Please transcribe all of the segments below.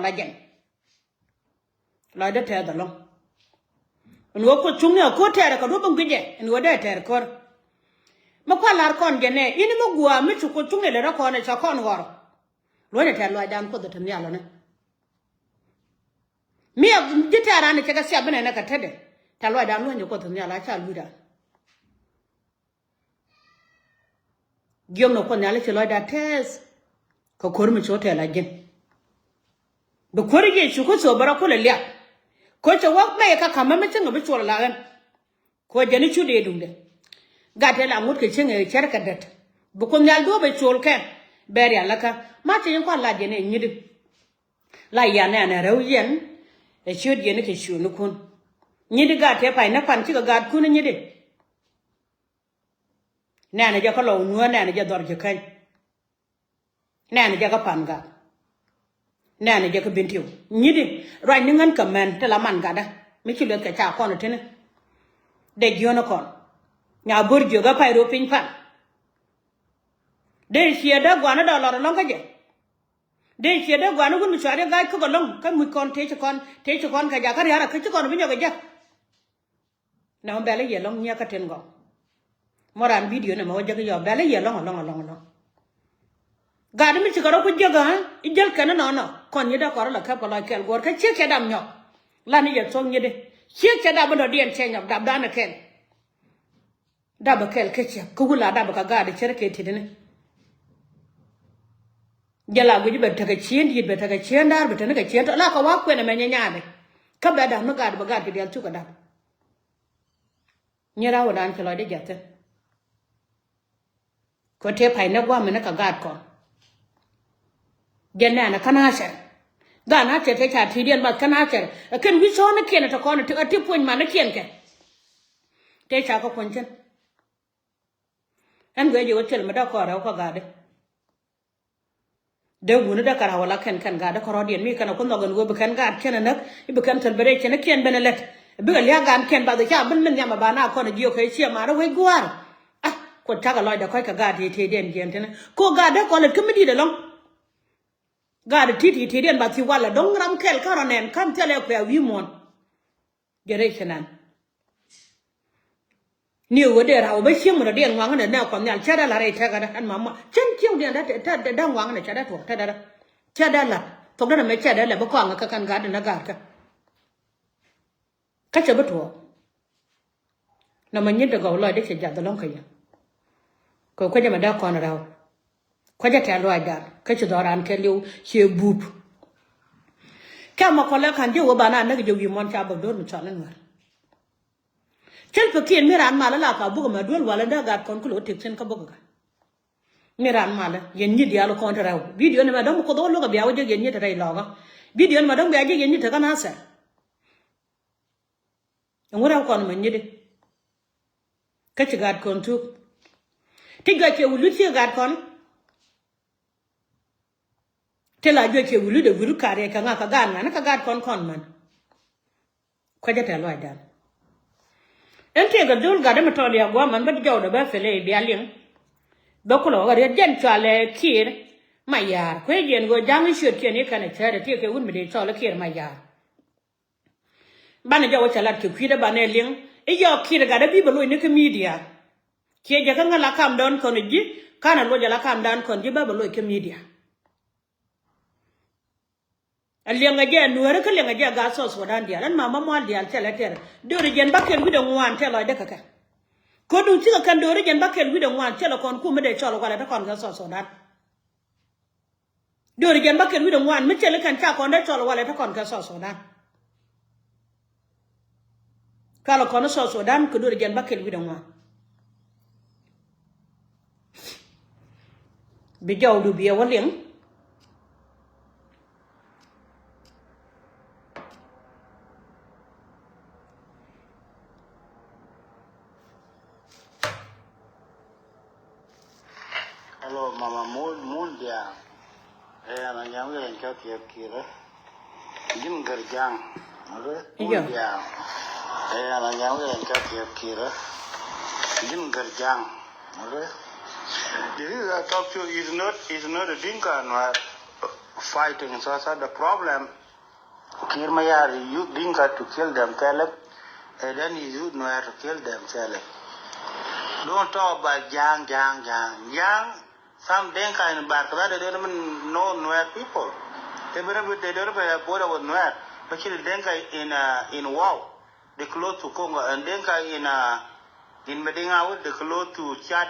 la jen la da te da long no ko chung ne ko te da ko do bang gije no da te ko ma kwa lar kon je ne ini mo gwa mi chu ko chung ne le ko ne cha kon wor lo ne te lo dan ko da tan ya lo ne mi ya jitara ne ka sia bana na ka tade ta lo dan lo ne ko tan ya la cha lu da giom no ko ne ala che lo da tes ko kor mi chote la jen be kor ge chu ko so bara ko le ya ko che wak me ka kama me chinga be chora la gan ko jeni chu de dunde gate la ngut ke chinga cher ka det bu ko nyal do be chol ke ber ya la ka ma tin ko la jeni nyidi la ya na na rew yen e chud jeni ke chu nu kun nyidi gate pai na pan chi ga gat kun nyidi na na ja ko lo nu na na ja dor je kan na na ja ka pan ga na na ja ka bintiu nyidi ra ni ngan ka men te la man ga da mi chi le ka cha ko no tene de gyono kon nya bor jo ga pai ro pin pan de sia da gwa na da lo long ka je de sia da gwa na gun mi chwa ga ko ga long ka mi kon te che kon ka ja ka ya ra ka che kon bi nyo ga ja na ba le ye long nya ka ten go moran video na ma ja ga yo ba le ye long gadi mi chikaro ku jaga ijel kana no kon yida kor la ka la kel gor ka che dam nyok la ni ye song yide che da bodo dien che nyok dab dana ken dab kel ke che ku la dab ka gadi chere ke tidene jala gu jibe taga chien di be taga chien dar be tane ka chien la ka wa kwena me nyaade ka be da no gadi ba gadi del tu ka dab nyira wadan ke lo de jate ko te pai na gwa me na ka gad ko genna na kana sha da na ce ta ti dian ba kana sha kan wi so na ken ta ko na ti pon ma na ken ke te cha ko kon chen an go je wotel ma da ko ra ko ga de wona da kara wala kan ga da ko rodien mi kana ko no go be kan ga ken na be kan tal bere ken ken benelet be ga ya ga ken ba da cha ben men ya ma ba na ko na jiyo kai chi ma ra we gwar ah ko ta ga lo da ko ka ga te den gen ten ko ga da ko le kemidi da long gadi titi den ba ti wala dong ram kel karonen kam tele ko wi mon gere kenan ni wode ra ba shim ra den wang na ko nyal chada la re ta ga an mama chen chen den da ta da wang na chada to ta da chada la to da me chada la ba ko nga kan ga na ga ka cha ba to na man yin da ga lo de che ja da long ka ya ko ja ma da ko na ra ko ja ta lo da ka chi do ran ke liu che bup ka ma ko la kan je wo ba na na ge wi mon cha ba do mu cha lan war chel pe kien mi ran ma la ka bu ma dol wala da ga kon ko lo tek sen ka bu ga mi ran ma la yen ni dia lo kon ta raw video ne ma dam ko do lo ga biawo je yen ni ta rai lo ga video ne ma dam ga je yen ni ta kana sa ngora ko ma ni de ka chi ga kon tu ti ga che wu lu chi ga kon tela jo ke wulu de wulu kare ka nga ka gan na ka gad kon man ko jata lo dan ente ga dul ga de matoli agwa man ba jaw da ba fele bi alin ba ko lo ga de jen chale kir mayar ko jen go jang shot ke ni kana chare ti ke wun me de chale kir mayar bana jaw chalat ke kwida bana lin e yo kir ga da bi ba lo ni ke media ke ja ka nga la kam don ko ni ji kana lo ja la kam dan kon ji ba ba lo ke media Lienge je Nueri ka lienge je ga so dan dia lan mama mo dia tele ter do re gen bakel wi de ngwan tele de kaka ko du ti kan do re gen bakel wi de ngwan tele kon ku me de cholo wala de kon ga so dan do re gen bakel wi de ngwan me tele kan cha kon de cholo wala de kon ga so dan kala kon so dan ko do re gen bakel wi de ngwan bi jaw du bi waleng Hello, Mama Mundia. Ana nyam ga ka kira. Jim garjang. Mundia. Ana nyam ga ka kira. Jim garjang. This is I talk to is not a Dinka fighting. So the problem, Kirmayar used Dinka to kill themselves, and then he used Nuer to kill themselves. Don't talk about Yang. Some Dinka in Barkada, they don't even know Nuer people. They don't have a border with Nuer. Actually, Dinka in Wow, they close to Congo, and Dinka in Medina, they close to Chad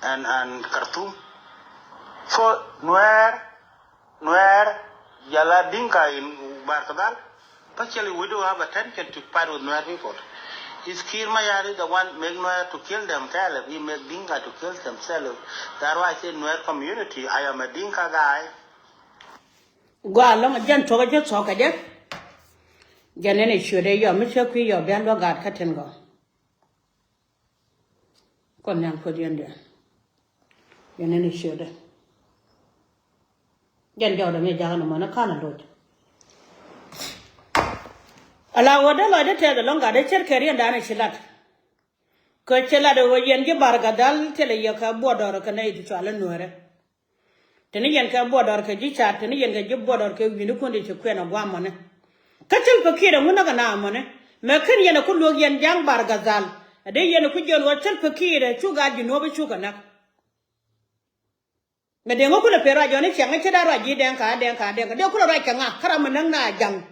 and Khartoum. So Nuer, Yala Dinka in Barkadal, actually we do have attention to part with Nuer people. Is Kirmayari the one make Nuer to kill themselves? He make Dinka to kill themselves. That's why I say Nuer community. I am a Dinka guy. Go along a gent to just talk again. Janene should your Mr. Queen, your Bando God Catten go. Come down for the Indian. Janene should. Jan Jordan made down on a corner road. Allow what the Lord tell the longer the chair carry and down a shillat. Coachella over Yengi Bargadal tell a Yaka border or Canadian to Alan Tenian can board or Kajicha, Tenian get your border or Kinukundi to Queen of one money. Catching Pakir and Munagana money. Mercanian could look young Bargazal. A day yen could you watch Pakir, two guard you know with Chugana. Madame Okula Pera Johnny Changachara, Danka, they could write a Karamananga young.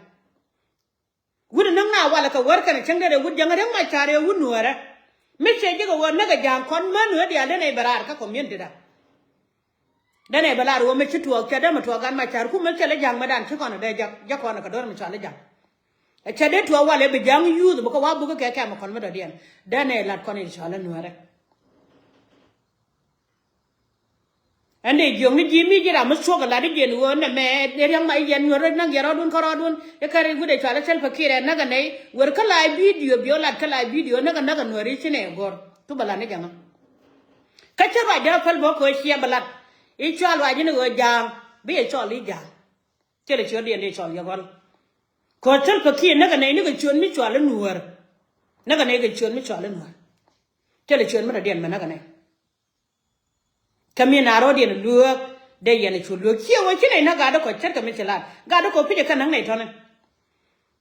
Wouldn't know now while like a worker and Changa would younger than my child would know her. Miss Jago were never young, conman, where the Alene Baraka community. Then a ballad will make you to a cadam to a gun my child who makes a young madam took on a day, Jack on a cadorm challenge. A chaded to a while every young youth, the Boka Buka came a convert. Then a lad con is Alan. And they young Jimmy, I must talk a lad again, one a man, they young my yen, you're not Yarodun Corodun, a carry good a child self a kid and Nagane, where can I video, Biola can I video, Naga Nueri in a gore to Balanagama. Catch a right there, Felboko, she a ballad. Each child, I didn't go down, be a child, Liga. Tell it your dear nature, your one. Coachel Paki, Nagane, nigga, chun me, Charlie Nuer. Nagane, chun me, Charlie Nuer. Tell it your mother, dear Managane. Come in, Arodian, look, they and it should look here. What you know, Gado, check a Michelin. Gado, copy a cannon, Nathan.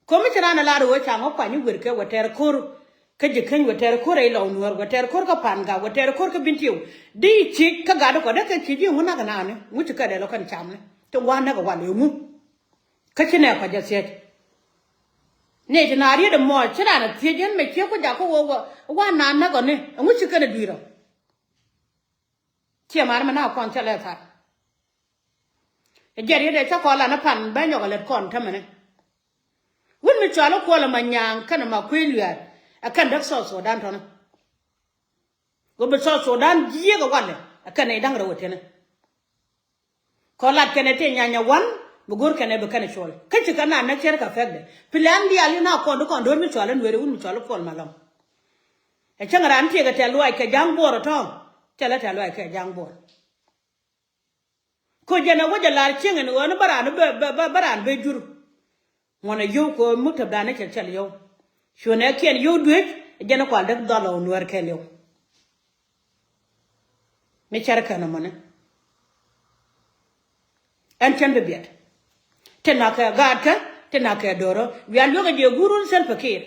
Commission a lot of which I'm up on you with what they're called. Kajikan, what they're called a long word, what they're called a panga, what they're called a bintu. Dee chick, Kagado, what they can you, Naganani, which you got a local charm. To one never one you move. Kachinaka just said. Nathan, I read a more, Chilana, Tijan, make you put over one nagone, and what you gonna do? Chiamarma now can't tell her. A jerry de chocolate and a pan, banyo let con tamane. When me call a manyang, canama quillia, a kind of sauce or danton. Go be sauce or dan, Diego one, a canadang rotin. Call that Canadian one, Mugur can ever can show. Catch a canna, next year effect. Pilandi alina condo mutual and very mutual for malum. A changaran take a tell like a young boy at all. Tell it like a young boy. Could you know what a large ching and one baran bejur? One a yoke or mutabanic and tell you. Sure, can you do it? A general $1 on where can you? Micharacana money. And can be beat. Tenaka Gadka, Tenaka Doro, we are looking at your guru self a kid.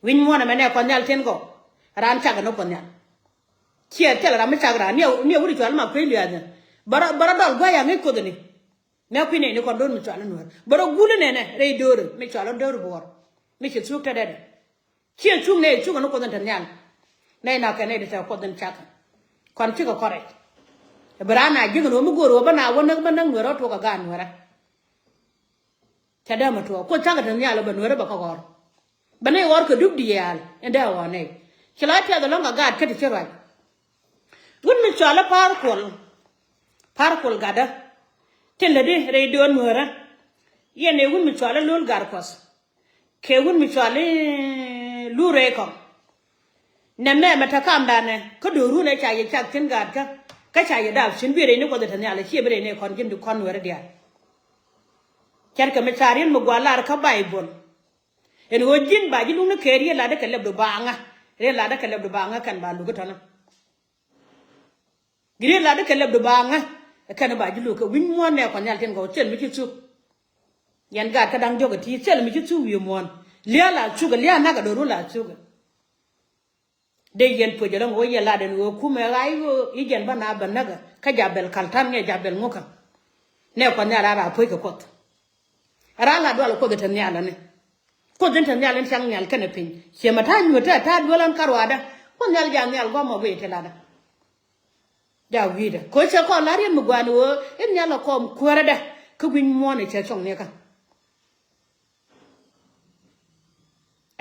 Win one a man upon the Altengo. Ran Chagan upon that. Here, tell her I'm a chagra, near which I'm a failure. But a dog, why am I couldn't? Now, Pinay, no condone with Challenger. But a good nene, Ray Dur, make Challenger Dor, make it look at it. Here, two names, two and open the Yan. Nay, now can edit a cotton chaka. Configure correct. A banana, you know, go over now, one of them were out to a gun, where Tadama to a quite target and yellow, but wherever Cogor. But they work a duke the yal, and there one egg. Shall I tell the longer guard, cut it right? Wouldn't me chala parcol gada. Till the day radio nura. Yen a woman chala lul garcos. Ke wouldn't me chale lureco. Name matakam dane, could do rune chay captain garca. Catch I doubt, shouldn't be any other than Alice here in a conjun to conware there. Charcametarian Mugualar Bible. And would gin by you no carry a ladder can live the banga. A ladder can live the banga can ban Lugutana. Giri ladder can live the banga. kan ba jilu ka win mon ne kon yal ten go chen mi ci su yan ga ka dang joga ti chen mi ci su wi mon lia la su ga lia na ga do la su ga de yen po jara wo yela den wo kuma rai wo igen bana banaga ka jabel kaltan ne jabel ngoka ne kon yala ra po ka kot ara la do la ko ga tan yala ne ko den tan yala sang nyal kan pin che mata nyu ta do lan karwada kon yal ja nyal go mo be te la da ja vida ko che ko la ri mu gwan wo en nyala ko ko ra da ku win mo ne che chong ne ka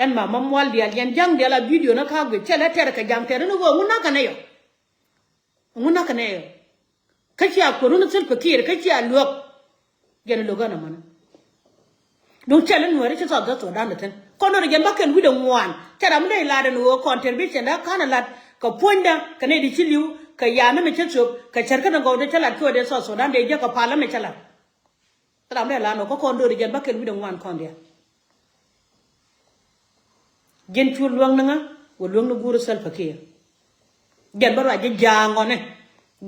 en ma mamwal dia yan jang dia la video na ka gwe che la tere ka jam tere no go nguna ka ne yo ka chi a ko no sul pakir ka chi a luok gen lo ga na man do che la nuere che so da to dan ten ko no gen ba ken video ngwan tere am dai la da no contribution da kana la ka ponda ka ne di chi liu ka ya na me che so ka cher ka na go de che la ko de so dan de je ka pala me che la tere am dai la no ko do gen ba ken video ngwan kon dia gen chu luang nga wo luang no guru sal fakir gen ba je jangone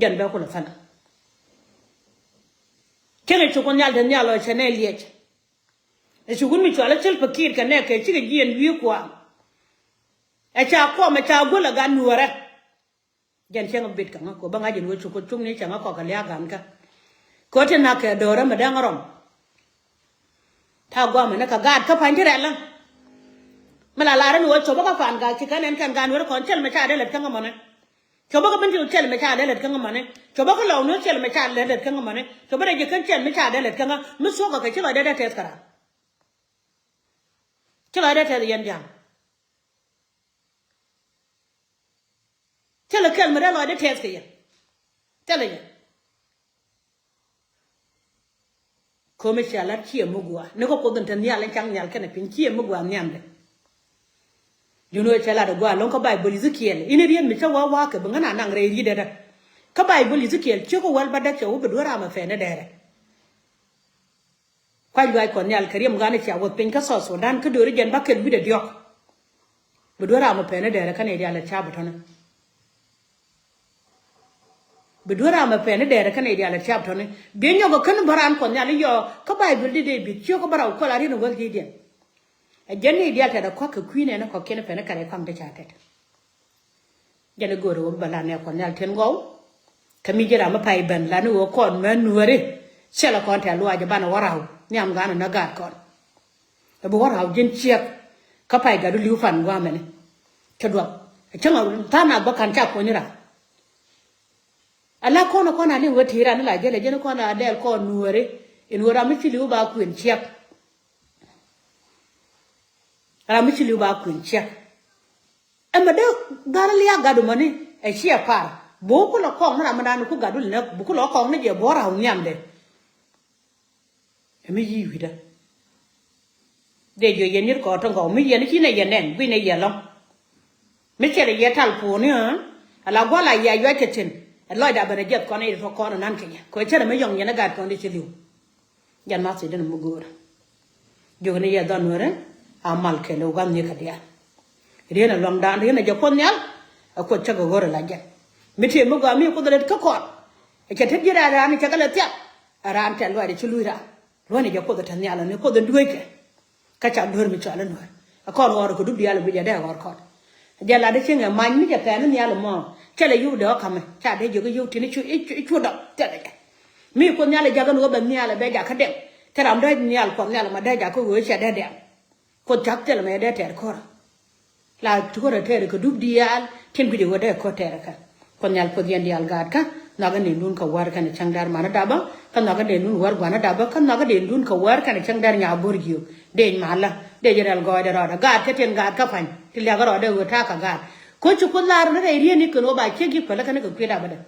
gen ba ko la fana kene chu kon yal den yalo chene liech e chu gun mi chu ala sal fakir ka ne ke chi ge yen wi kwa e cha ko ma cha go la ga nuore gen chen bit ka ko ba nga jen wo chu ko chung ni cha nga ko ka lia gan ka ko te na ke do ra ma dang rom ta gwa ma na ka gad ka pan jira lan mala la ran wo choba ka fan ga chikan en kan gan wo kon chel me cha de let kan ngane choba ka bin chel me cha de let kan ngane choba ka law no chel me cha de let kan ngane choba de kan chel me cha de let kan mu so ka chela de tes kara chela de tes yan jam chela kel me de lo de tes ke ya chela ya ko me cha la chi mu gwa ne ko den tan ya len chang nyal kan pin chi mu gwa nyam de you know chala da gwa lon ka bible zikiel ine rien mi chawa wa ka bangana nang re yi da ka bible zikiel chiko wal bada cha wo bedora ma fe ne dere kwa gwa ko nyal karim gane cha wo pin ka so dan ka dori gen bakel bi da diok bedora ma fe ne dere kan e dia la cha butona bedora ma fe ne dere kan e dia la cha butona be nyogo kan baran ko nyal yo ka bible de bi chiko bara ko la ri no wal di a jenny dia ta da ko ka queen na ko ken fe na kare kwam da chata jale goro bala ne ko nyal ten go kami jira ma pai ban la no ko man nuore sela ko ta lo aja bana waraw nyam gana na ga ko e bo waraw jen chiek ka pai ga du liu fan gwa mene to do changa ta na ba kan cha ko nyira ala ko na ni wati ran la jele jene ko na del ko nuore in wora mi liu ba ku en chiek Ramich Luba Quincha. And Madame Garalia Gadumani, a sheer par. Bokula Kong Ramadan who got Bukula Kong, your Bora Yamde. A me with her. Did you yen cotton go me and Kina Yanen, win a yellow? Mitchell a yetal pony, a la Guala Yaketin, a Lloyd Aberjet Conade for corner and Anke. Quite a young Yanagat condition. Yan Master didn't move good. You can hear done amal ke lo gam ni kadia rena long dan rena japon nyal ko chaga gore la ja miti mo ga mi ko dole ka ko e ke tejira ra ni chaga la tia ran tel wa de chulura lo ni japo da tan nyala ne ko da duwe ke ka cha dor mi chala no ko wor ko dubdi yalla bi ja da wor ko jala de chinga man mi ja ta ni yalla mo chale yu do kam cha de jogo yu tini chu do tele mi ko nyala jaga no ba ni yalla be ja ka de taram da ni yalla ko nyala ma da ja ko go cha de de ko jakte la me de ter ko la to re ter ko dub dial ken bi de wode ko ter ka ko nyal ko yen dial gad ka naga ne nun ka war kan changdar mana daba kan naga de nun war gwana daba kan naga de nun ka war kan changdar nya borgiyo de mala de jeral go de roda gad te ten gad ka fan ti la ga roda wo ta ka gad ko chu ko lar ne re ni ko no ba ke gi ko la kan ko kweda bada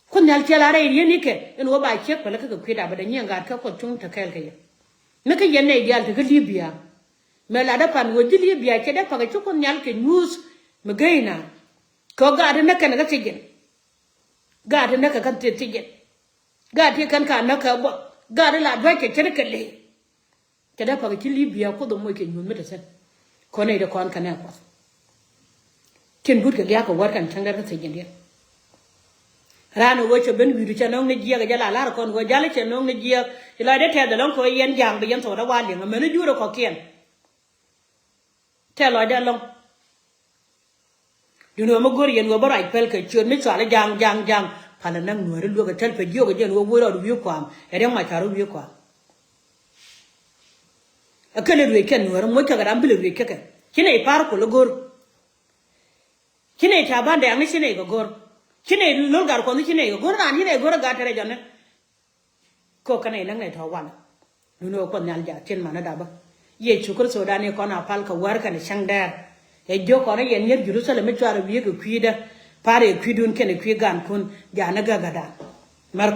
ko nyal che la re ni ke en wo ba che ko la ka kweda bada nyen gad ka ko tung ta kel ke Naka yene dial to Libya. Melada pan would Libya, Cheda Pagachukon Yalke news, Magaina. Ko God and Naka Nagatigin. God and Naka country ticket. God he can Naka, God a lot like a Cherokee. Cheda Pagachi Libya, put the wicked new medicine. Conne the con canal. Kin good Galiaka work and Changa Tigan. rano wo che ben widu che nong ne jia ga jala la kon go jala che nong ne jia ila de te de long ko yen jang be yen to da wa ling me ne juro ko kien te lo de long du no mo gor yen wo barai pel ke chun mi chwa le jang pala nang nuere lu ga tel pe yo ga jen wo wo ro wi kwam e de ma charu wi kwam e ke le wi ken nuere mo ka ga ambile wi ke kine par ko lo gor kine ta ban de ang kine go gor kine lo gar ko kine go gor ran kine gor ga tere jonne ko kana nang ne to wan nu no ko nyal ja chen mana da ba ye chukur so da ne ko na pal ka war kan chang dar e jo ko ne yen yer Jerusalem e chwar wi ko kwida pare kwidun kene kwi gan kun ja na ga gada